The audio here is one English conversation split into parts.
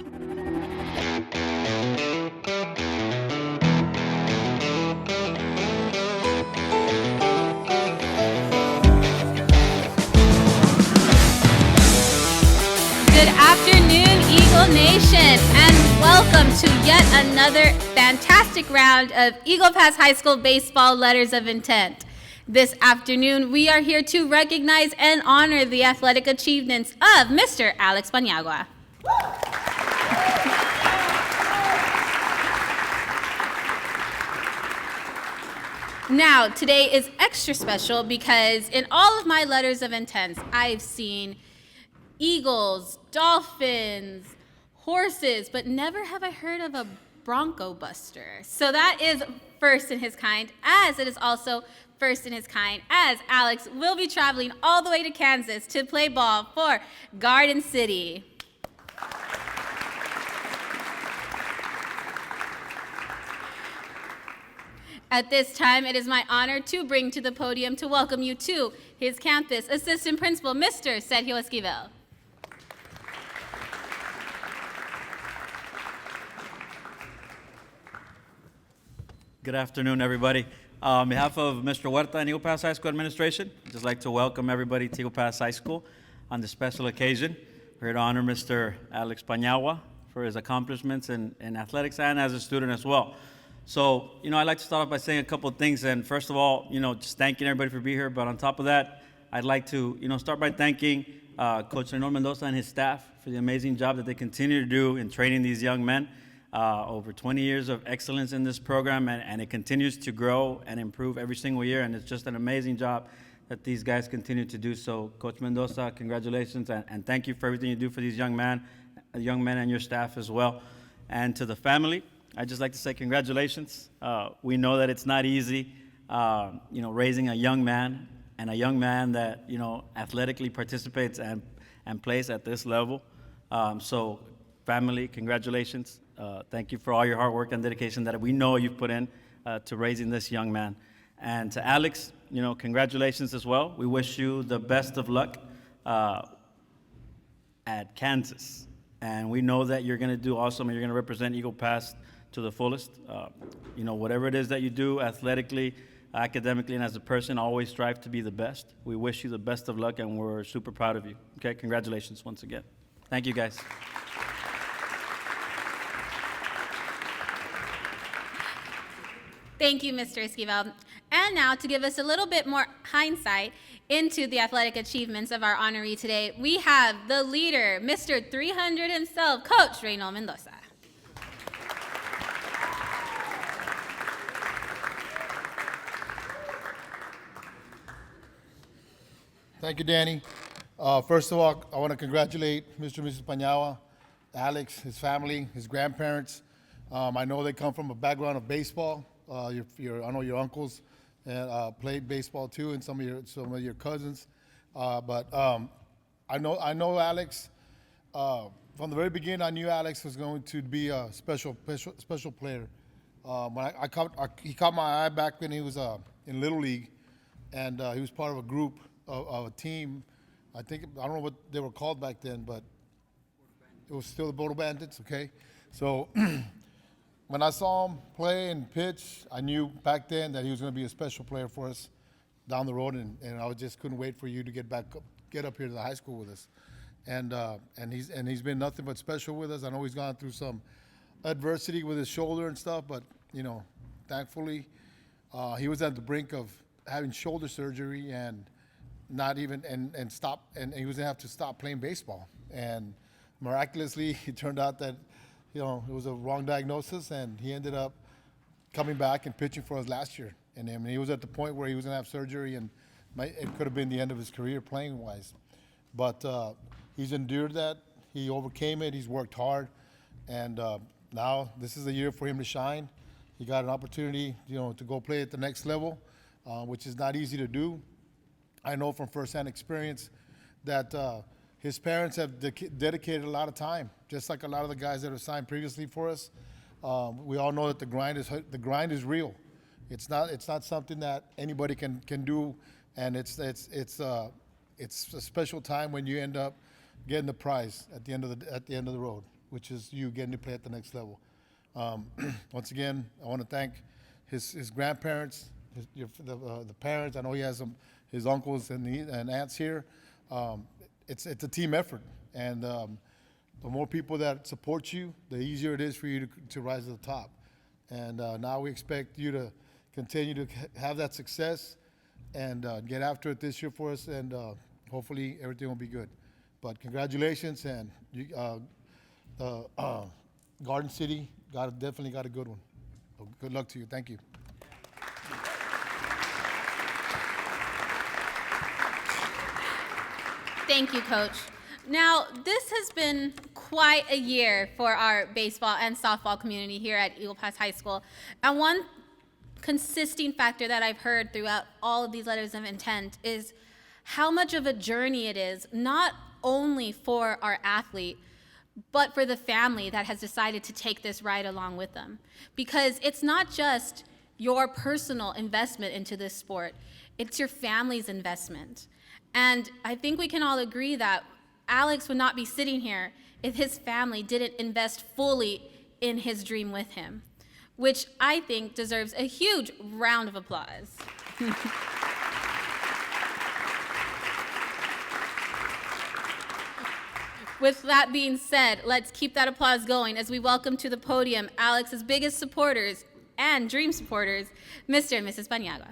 Good afternoon, Eagle Nation, and welcome to yet another fantastic round of Eagle Pass High School Baseball Letters of Intent. This afternoon, we are here to recognize and honor the athletic achievements of Mr. Alex Pañiagua. Now, today is extra special because in all of my letters of intent, I've seen eagles, dolphins, horses, but never have I heard of a bronco buster. So that is first in his kind, as it is also first in his kind, as Alex will be traveling all the way to Kansas to play ball for Garden City. At this time, it is my honor to bring to the podium to welcome you to his campus assistant principal, Mr. Sergio Esquivel. Good afternoon, everybody. On behalf of Mr. Huerta and Eagle Pass High School administration, I'd just like to welcome everybody to Eagle Pass High School on this special occasion. We're here to honor Mr. Alex Pañiagua for his accomplishments in athletics and as a student as well. So, I'd like to start off by saying a couple of things. And first of all, just thanking everybody for being here. But on top of that, I'd like to, start by thanking Coach Reynold Mendoza and his staff for the amazing job that they continue to do in training these young men. Over 20 years of excellence in this program, and it continues to grow and improve every single year, and it's just an amazing job that these guys continue to do. So, Coach Mendoza, congratulations, and thank you for everything you do for these young men and your staff as well. And to the family, I'd just like to say congratulations. We know that it's not easy, raising a young man, and a young man that, athletically participates and plays at this level. So, family, congratulations. Thank you for all your hard work and dedication that we know you've put in to raising this young man. And to Alex, congratulations as well. We wish you the best of luck at Kansas. And we know that you're going to do awesome and you're going to represent Eagle Pass to the fullest. Whatever it is that you do athletically, academically, and as a person, always strive to be the best. We wish you the best of luck, and we're super proud of you. Okay, congratulations once again. Thank you, guys. Thank you, Mr. Esquivel. And now, to give us a little bit more hindsight into the athletic achievements of our honoree today, we have the leader, Mr. 300 himself, Coach Reynold Mendoza. Thank you, Danny. First of all, I want to congratulate Mr. and Mrs. Pañiagua, Alex, his family, his grandparents. I know they come from a background of baseball. I know your uncles played baseball too, and some of your cousins. But I know Alex from the very beginning. I knew Alex was going to be a special player. When he caught my eye back when he was in Little League, and he was part of a group of a team. I don't know what they were called back then, but it was still the Bodo Bandits. Okay, so. When I saw him play and pitch, I knew back then that he was going to be a special player for us down the road, and I just couldn't wait for you to get up here to the high school with us. And he's been nothing but special with us. I know he's gone through some adversity with his shoulder and stuff, but thankfully, he was at the brink of having shoulder surgery and he was going to have to stop playing baseball. And miraculously, it turned out that it was a wrong diagnosis, and he ended up coming back and pitching for us last year. And he was at the point where he was going to have surgery, and it could have been the end of his career playing-wise. But he's endured that. He overcame it. He's worked hard. And now this is the year for him to shine. He got an opportunity, to go play at the next level, which is not easy to do. I know from firsthand experience that his parents have dedicated a lot of time, just like a lot of the guys that have signed previously for us. We all know that the grind is real. It's not something that anybody can do, and it's a special time when you end up getting the prize at the end of the road. which is you getting to play at the next level. Once again, I want to thank his grandparents, the parents. I know he has his uncles and aunts here. It's a team effort, and the more people that support you, the easier it is for you to rise to the top. And now we expect you to continue to have that success and get after it this year for us, and hopefully everything will be good. But congratulations, and Garden City definitely got a good one. So good luck to you. Thank you. Thank you, Coach. Now, this has been quite a year for our baseball and softball community here at Eagle Pass High School. And one consisting factor that I've heard throughout all of these letters of intent is how much of a journey it is, not only for our athlete, but for the family that has decided to take this ride along with them. Because it's not just your personal investment into this sport, it's your family's investment. And I think we can all agree that Alex would not be sitting here if his family didn't invest fully in his dream with him, which I think deserves a huge round of applause. With that being said, let's keep that applause going as we welcome to the podium Alex's biggest supporters and dream supporters, Mr. and Mrs. Pañiagua.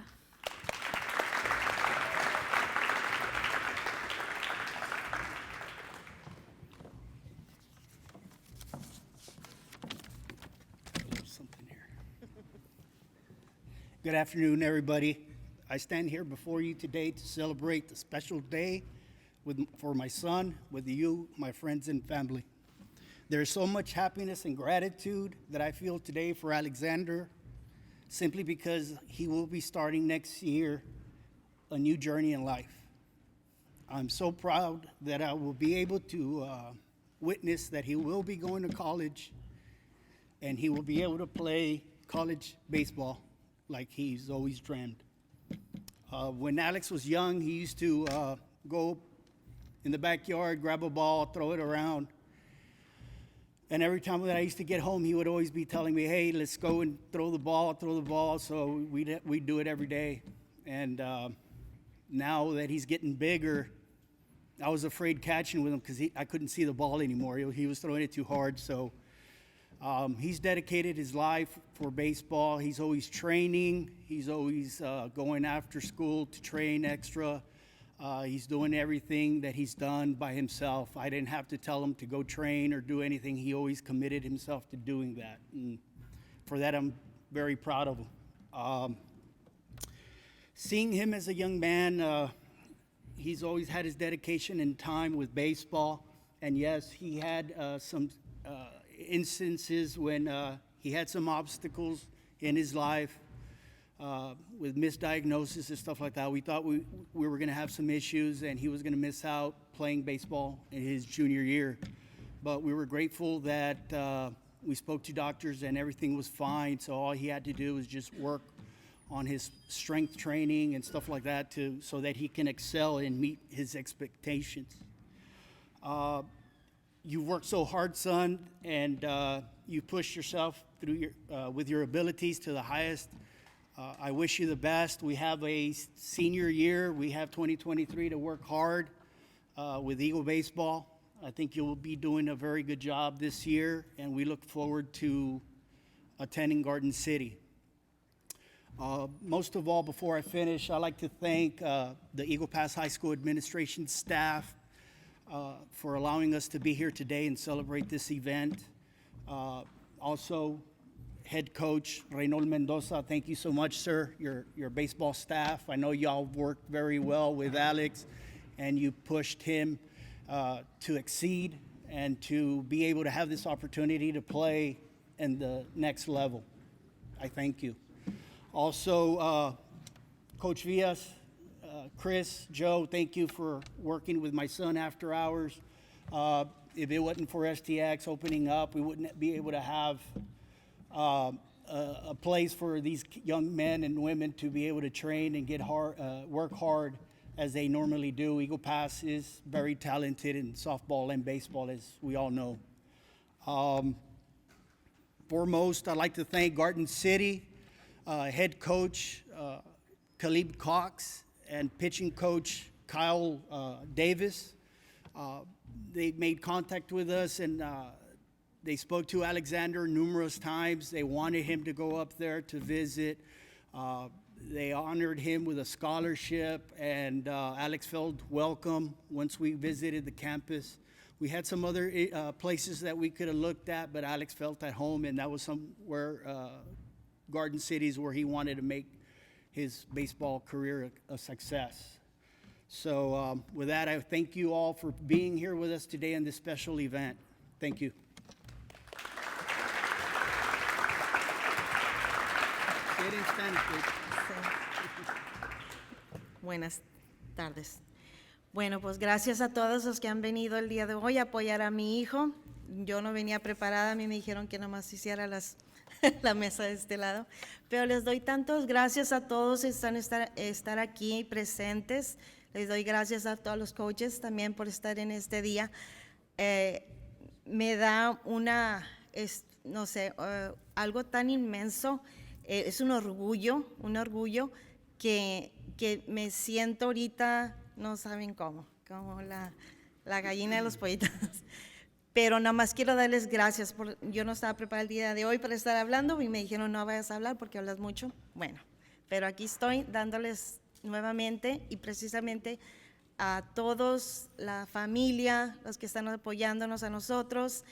Good afternoon, everybody. I stand here before you today to celebrate the special day for my son, with you, my friends and family. There's so much happiness and gratitude that I feel today for Alexander, simply because he will be starting next year a new journey in life. I'm so proud that I will be able to witness that he will be going to college and he will be able to play college baseball like he's always dreamed. When Alex was young, he used to go in the backyard, grab a ball, throw it around. And every time that I used to get home, he would always be telling me, hey, let's go and throw the ball. So we'd do it every day. And now that he's getting bigger, I was afraid catching with him because I couldn't see the ball anymore. He was throwing it too hard. So he's dedicated his life for baseball. He's always training. He's always going after school to train extra. He's doing everything that he's done by himself. I didn't have to tell him to go train or do anything. He always committed himself to doing that. And for that, I'm very proud of him. Seeing him as a young man, he's always had his dedication and time with baseball. And yes, he had some instances when he had some obstacles in his life with misdiagnosis and stuff like that. We thought we were going to have some issues and he was going to miss out playing baseball in his junior year. But we were grateful that we spoke to doctors and everything was fine. So all he had to do was just work on his strength training and stuff like that so that he can excel and meet his expectations. You've worked so hard, son, and you pushed yourself through with your abilities to the highest. I wish you the best. We have a senior year. We have 2023 to work hard with Eagle Baseball. I think you'll be doing a very good job this year, and we look forward to attending Garden City. Most of all, before I finish, I'd like to thank the Eagle Pass High School administration staff for allowing us to be here today and celebrate this event. Also, head coach Reynolds Mendoza, thank you so much, sir. Your baseball staff, I know y'all worked very well with Alex, and you pushed him to exceed and to be able to have this opportunity to play in the next level. I thank you. Also, Coach Villas, Chris, Joe, thank you for working with my son after hours. If it wasn't for STX opening up, we wouldn't be able to have a place for these young men and women to be able to train and work hard as they normally do. Eagle Pass is very talented in softball and baseball, as we all know. Foremost, I'd like to thank Garden City head coach Khalib Cox and pitching coach Kyle Davis. They made contact with us, and they spoke to Alexander numerous times. They wanted him to go up there to visit. They honored him with a scholarship, and Alex felt welcome once we visited the campus. We had some other places that we could have looked at, but Alex felt at home, and that was somewhere, Garden City's where he wanted to make his baseball career a success. So with that, I thank you all for being here with us today in this special event. Thank you. Say it in Spanish, please. Buenas tardes. Bueno, pues gracias a todos los que han venido el día de hoy a apoyar a mi hijo. Yo no venía preparada, a mí me dijeron que nomás hiciera la mesa de este lado. Pero les doy tantas gracias a todos estar aquí presentes. Les doy gracias a todos los coaches también por estar en este día. Me da algo tan inmenso. Es un orgullo que me siento ahorita, no saben cómo, como la gallina de los pollitos. Pero nada más quiero darles gracias. Yo no estaba preparada el día de hoy para estar hablando y me dijeron no vayas a hablar porque hablas mucho. Bueno, pero aquí estoy dándoles nuevamente y precisamente a todos, la familia, los que están apoyándonos a nosotros,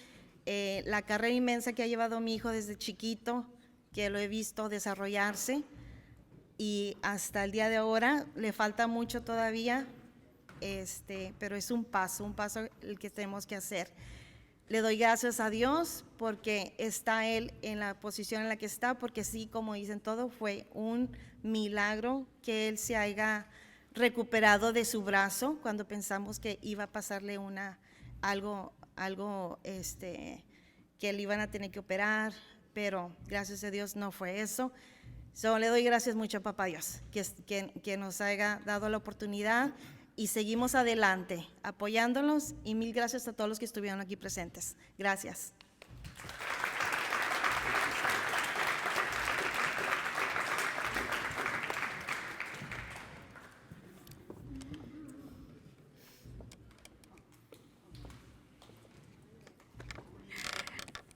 la carrera inmensa que ha llevado mi hijo desde chiquito, que lo he visto desarrollarse y hasta el día de ahora le falta mucho todavía, pero es un paso el que tenemos que hacer. Le doy gracias a Dios porque está él en la posición en la que está, porque sí, como dicen todo, fue un milagro que él se haya recuperado de su brazo cuando pensamos que iba a pasarle algo que le iban a tener que operar, pero gracias a Dios no fue eso. Le doy gracias mucho a Papá Dios que nos haya dado la oportunidad y seguimos adelante apoyándolos y mil gracias a todos los que estuvieron aquí presentes. Gracias.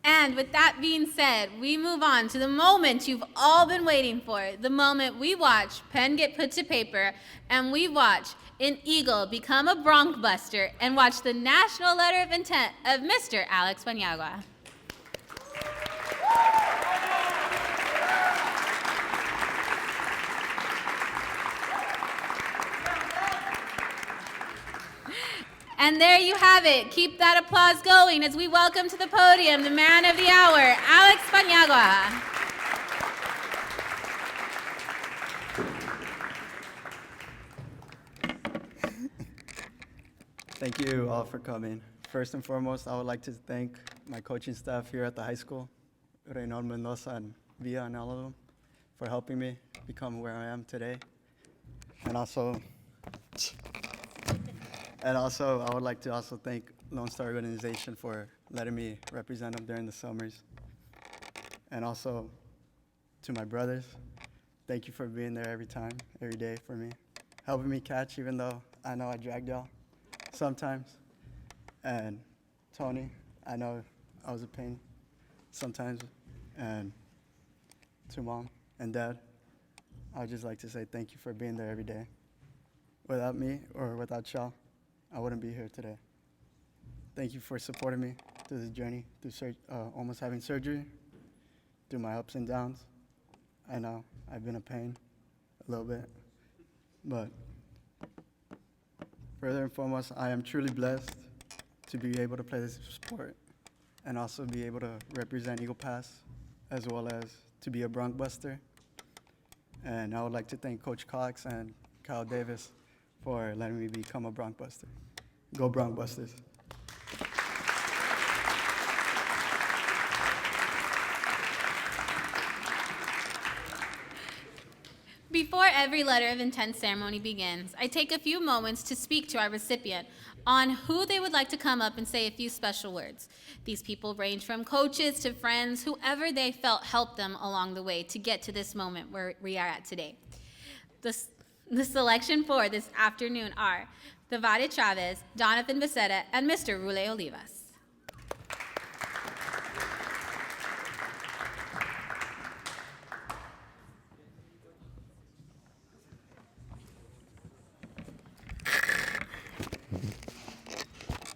And with that being said, we move on to the moment you've all been waiting for, the moment we watch pen get put to paper and we watch an Eagle become a Bronc Buster and watch the national letter of intent of Mr. Alex Pañiagua. And there you have it. Keep that applause going as we welcome to the podium the man of the hour, Alex Pañiagua. Thank you all for coming. First and foremost, I would like to thank my coaching staff here at the high school, Reynald Mendoza and Villa and all of them, for helping me become where I am today. And also, I would like to also thank Lone Star Organization for letting me represent them during the summers. And also to my brothers, thank you for being there every day for me, helping me catch even though I know I dragged y'all sometimes. And Tony, I know I was a pain sometimes. And to Mom and Dad, I would just like to say thank you for being there every day. Without me or without y'all, I wouldn't be here today. Thank you for supporting me through this journey, through almost having surgery, through my ups and downs. I know I've been a pain a little bit, but further and foremost, I am truly blessed to be able to play this sport and also be able to represent Eagle Pass as well as to be a Bronc Buster. And I would like to thank Coach Cox and Kyle Davis for letting me become a Bronc Buster. Go Bronc Busters. Before every letter of intent ceremony begins, I take a few moments to speak to our recipient on who they would like to come up and say a few special words. These people range from coaches to friends, whoever they felt helped them along the way to get to this moment where we are at today. The selection for this afternoon are Vivade Chavez, Jonathan Becerra, and Mr. Rule Olivas.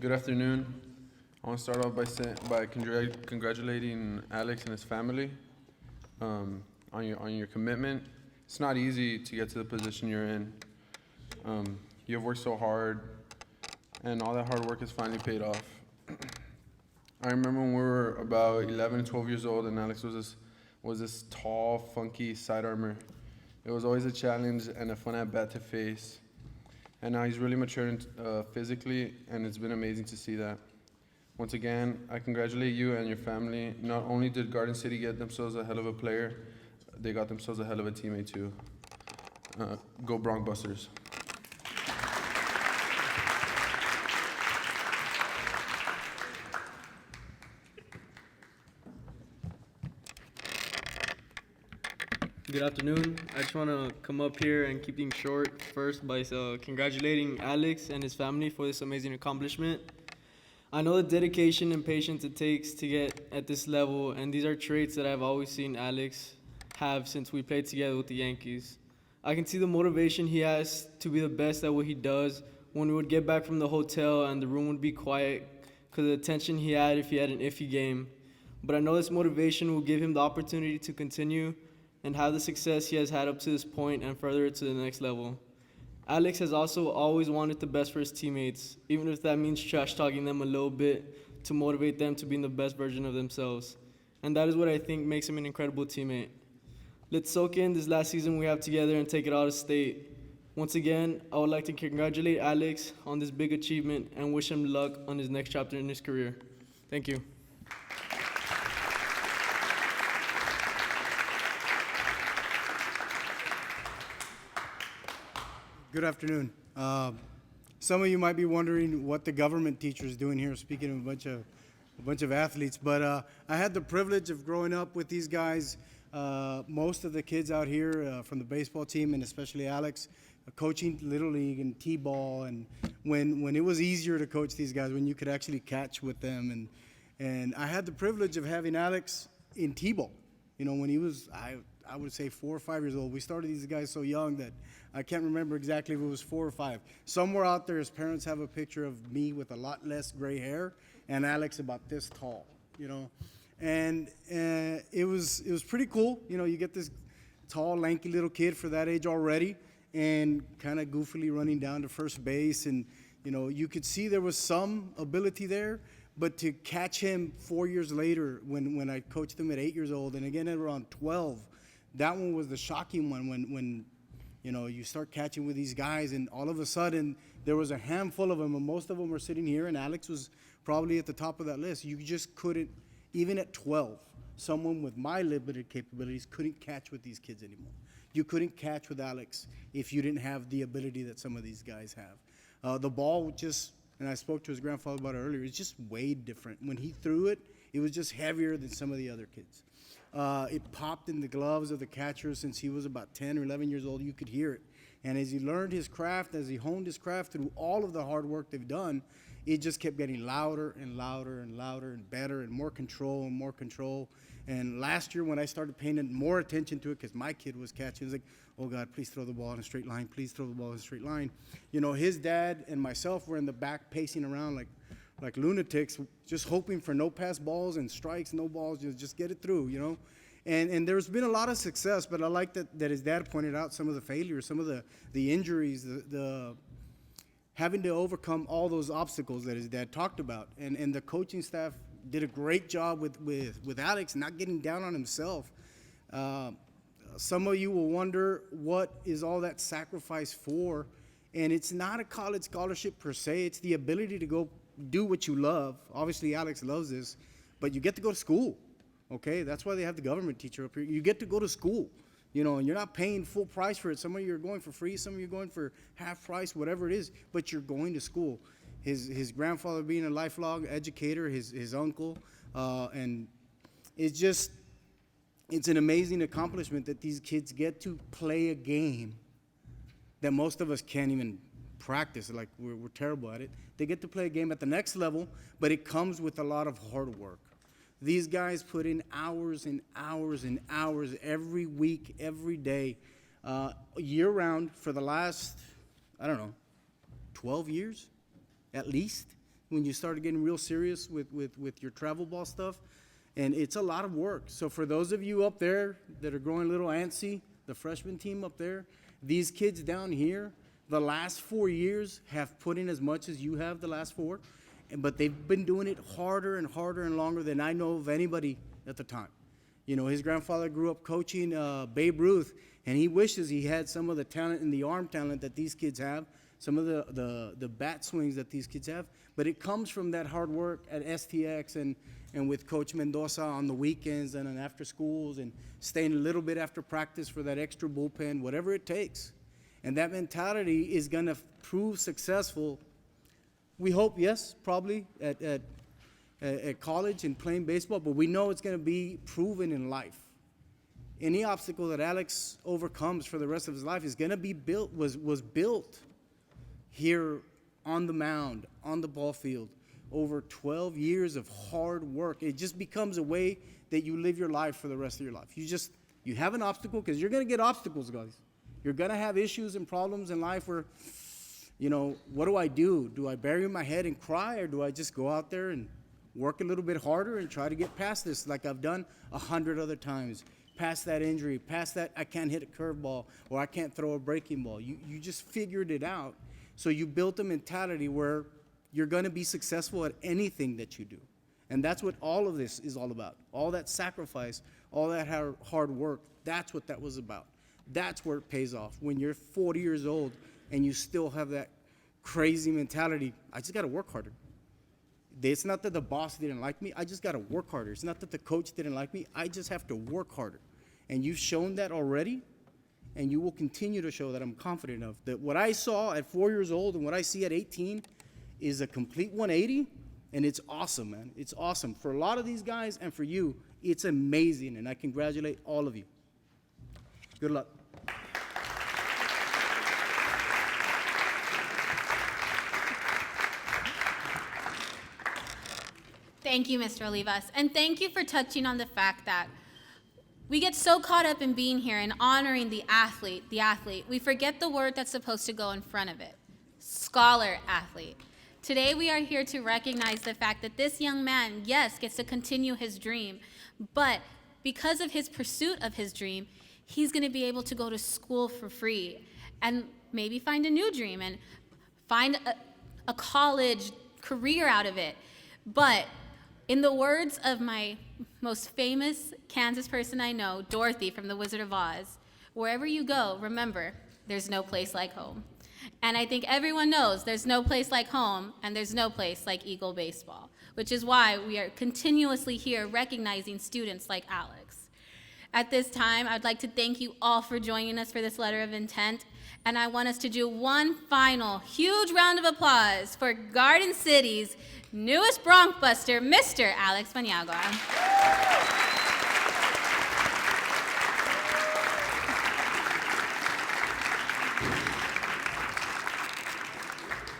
Good afternoon. I want to start off by congratulating Alex and his family on your commitment. It's not easy to get to the position you're in. You have worked so hard, and all that hard work has finally paid off. I remember when we were about 11, 12 years old, and Alex was this tall, funky side armor. It was always a challenge and a fun at bat to face. And now he's really matured physically, and it's been amazing to see that. Once again, I congratulate you and your family. Not only did Garden City get themselves a hell of a player, they got themselves a hell of a teammate too. Go Bronx Busters. Good afternoon. I just want to come up here and keep things short first by congratulating Alex and his family for this amazing accomplishment. I know the dedication and patience it takes to get at this level, and these are traits that I've always seen Alex have since we played together with the Yankees. I can see the motivation he has to be the best at what he does when we would get back from the hotel and the room would be quiet because of the tension he had if he had an iffy game. But I know this motivation will give him the opportunity to continue and have the success he has had up to this point and further it to the next level. Alex has also always wanted the best for his teammates, even if that means trash-talking them a little bit to motivate them to be the best version of themselves. And that is what I think makes him an incredible teammate. Let's soak in this last season we have together and take it out of state. Once again, I would like to congratulate Alex on this big achievement and wish him luck on his next chapter in his career. Thank you. Good afternoon. Some of you might be wondering what the government teacher is doing here, speaking of a bunch of athletes. But I had the privilege of growing up with these guys. Most of the kids out here from the baseball team, and especially Alex, coaching Little League and T-ball, and when it was easier to coach these guys, when you could actually catch with them. And I had the privilege of having Alex in T-ball. You know, when he was, I would say 4 or 5 years old. We started these guys so young that I can't remember exactly if it was 4 or 5. Somewhere out there, his parents have a picture of me with a lot less gray hair and Alex about this tall, you know. And it was pretty cool. You know, you get this tall, lanky little kid for that age already and kind of goofily running down to first base. And, you know, you could see there was some ability there. But to catch him 4 years later when I coached him at 8 years old and again at around 12, that one was the shocking one when you know, you start catching with these guys and all of a sudden there was a handful of them and most of them were sitting here and Alex was probably at the top of that list. You just couldn't, even at 12, someone with my limited capabilities couldn't catch with these kids anymore. You couldn't catch with Alex if you didn't have the ability that some of these guys have. The ball just, and I spoke to his grandfather about it earlier, it's just way different. When he threw it, it was just heavier than some of the other kids. It popped in the gloves of the catcher since he was about 10 or 11 years old. You could hear it. And as he learned his craft, as he honed his craft through all of the hard work they've done, it just kept getting louder and louder and louder and better and more control and more control. And last year when I started paying more attention to it because my kid was catching, it was like, oh, God, please throw the ball in a straight line. Please throw the ball in a straight line. You know, his dad and myself were in the back pacing around like lunatics, just hoping for no pass balls and strikes, no balls, just get it through, you know. And there's been a lot of success, but I like that his dad pointed out some of the failures, some of the injuries, the having to overcome all those obstacles that his dad talked about. And the coaching staff did a great job with Alex not getting down on himself. Some of you will wonder, what is all that sacrifice for? And it's not a college scholarship per se. It's the ability to go do what you love. Obviously, Alex loves this, but you get to go to school. Okay, that's why they have the government teacher up here. You get to go to school. You know, and you're not paying full price for it. Some of you are going for free, some of you are going for half price, whatever it is, but you're going to school. His grandfather being a lifelong educator, his uncle, and it's an amazing accomplishment that these kids get to play a game that most of us can't even practice. Like, we're terrible at it. They get to play a game at the next level, but it comes with a lot of hard work. These guys put in hours and hours and hours every week, every day, year-round for the last, 12 years at least, when you started getting real serious with your travel ball stuff. And it's a lot of work. So for those of you up there that are growing a little antsy, the freshman team up there, these kids down here, the last 4 years have put in as much as you have the last 4. But they've been doing it harder and harder and longer than I know of anybody at the time. You know, his grandfather grew up coaching Babe Ruth, and he wishes he had some of the talent and the arm talent that these kids have, some of the bat swings that these kids have. But it comes from that hard work at STX and with Coach Mendoza on the weekends and after schools, and staying a little bit after practice for that extra bullpen, whatever it takes. And that mentality is going to prove successful. We hope, yes, probably at college and playing baseball, but we know it's going to be proven in life. Any obstacle that Alex overcomes for the rest of his life is going to be was built here on the mound, on the ball field, over 12 years of hard work. It just becomes a way that you live your life for the rest of your life. You have an obstacle, because you're going to get obstacles, guys. You're going to have issues and problems in life where, you know, what do I do? Do I bury my head and cry, or do I just go out there and work a little bit harder and try to get past this like I've done 100 other times? Past that injury, past that I can't hit a curveball or I can't throw a breaking ball. You just figured it out. So you built a mentality where you're going to be successful at anything that you do. And that's what all of this is all about. All that sacrifice, all that hard work, that's what that was about. That's where it pays off. When you're 40 years old and you still have that crazy mentality, I just got to work harder. It's not that the boss didn't like me. I just got to work harder. It's not that the coach didn't like me. I just have to work harder. And you've shown that already, and you will continue to show that. I'm confident of that. What I saw at 4 years old and what I see at 18 is a complete 180, and it's awesome, man. It's awesome. For a lot of these guys and for you, it's amazing, and I congratulate all of you. Good luck. Thank you, Mr. Olivas. And thank you for touching on the fact that we get so caught up in being here and honoring the athlete, we forget the word that's supposed to go in front of it, scholar athlete. Today we are here to recognize the fact that this young man, yes, gets to continue his dream, but because of his pursuit of his dream, he's going to be able to go to school for free and maybe find a new dream and find a college career out of it. But in the words of my most famous Kansas person I know, Dorothy from The Wizard of Oz, wherever you go, remember, there's no place like home. And I think everyone knows there's no place like home, and there's no place like Eagle baseball, which is why we are continuously here recognizing students like Alex. At this time, I'd like to thank you all for joining us for this letter of intent, and I want us to do one final huge round of applause for Garden City's newest Bronc Buster, Mr. Alex Pañiagua.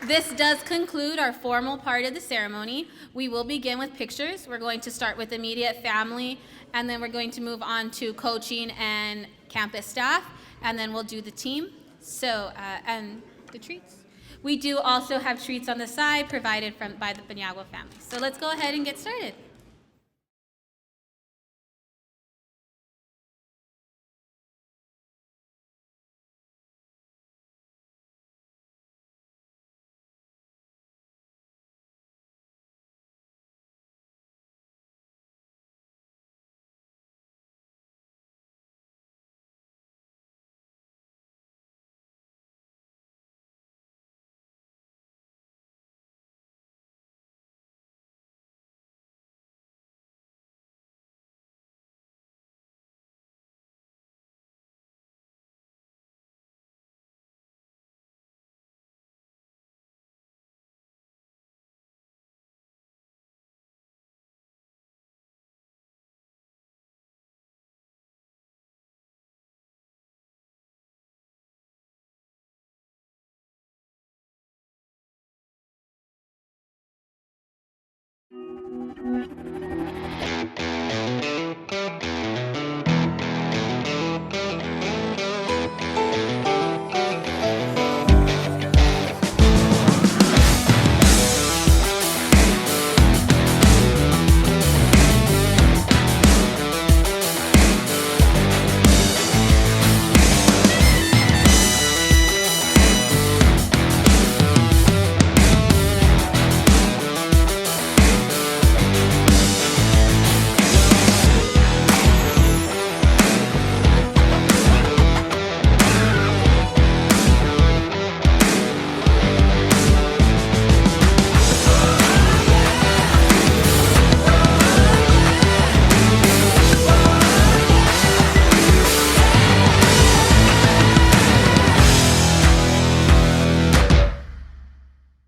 This does conclude our formal part of the ceremony. We will begin with pictures. We're going to start with immediate family, and then we're going to move on to coaching and campus staff, and then we'll do the team. So, and the treats. We do also have treats on the side provided by the Pañiagua family. So let's go ahead and get started. you.